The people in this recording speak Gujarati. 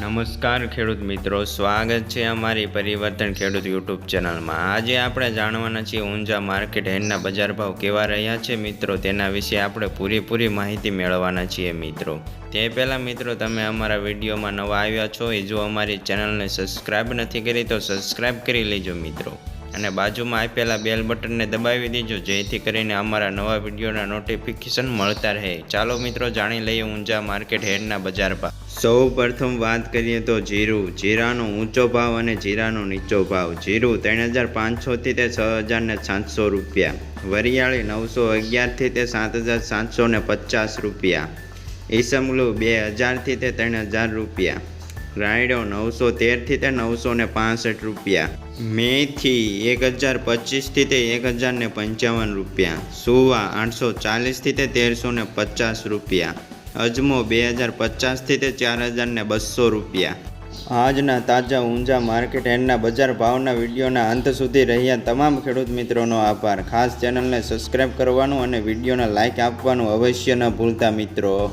નમસ્કાર ખેડૂત મિત્રો, સ્વાગત છે અમારી પરિવર્તન ખેડૂત યુટ્યુબ ચેનલમાં। આજે આપણે જાણવાના છીએ ઊંઝા માર્કેટ હેડના બજાર ભાવ કેવા રહ્યા છે મિત્રો, તેના વિશે આપણે પૂરી માહિતી મેળવવાના છીએ મિત્રો। તે પહેલાં મિત્રો, તમે અમારા વિડીયોમાં નવા આવ્યા છો એ જો અમારી ચેનલને સબસ્ક્રાઈબ નથી કરી તો સબસ્ક્રાઈબ કરી લેજો મિત્રો, અને બાજુમાં આપેલા બેલ બટનને દબાવી દેજો જેથી કરીને અમારા નવા વિડીયોના નોટિફિકેશન મળતા રહે। ચાલો મિત્રો, જાણી લઈએ ઊંઝા માર્કેટ હેડના બજાર ભાવ। સૌ પ્રથમ વાત કરીએ તો જીરાનો ઊંચો ભાવ અને જીરાનો નીચો ભાવ। જીરું 3500થી તે 6700 રૂપિયા, વરિયાળી 911થી તે 7750 રૂપિયા, ઈસમગલુ 2000થી તે 3000 રૂપિયા, રાયડો 913થી તે 965 રૂપિયા, મેથી 1025થી તે 1055 રૂપિયા, સુવા 840થી તે 1350 રૂપિયા, અજમો 2050થી તે 4200 રૂપિયા। આજના તાજા ઊંઝા માર્કેટ હેડના બજાર ભાવના વિડીયોના અંત સુધી રહ્યા તમામ ખેડૂત મિત્રોનો આભાર। ખાસ ચેનલને સબસ્ક્રાઈબ કરવાનું અને વિડીયોને લાઇક આપવાનું અવશ્ય ન ભૂલતા મિત્રો।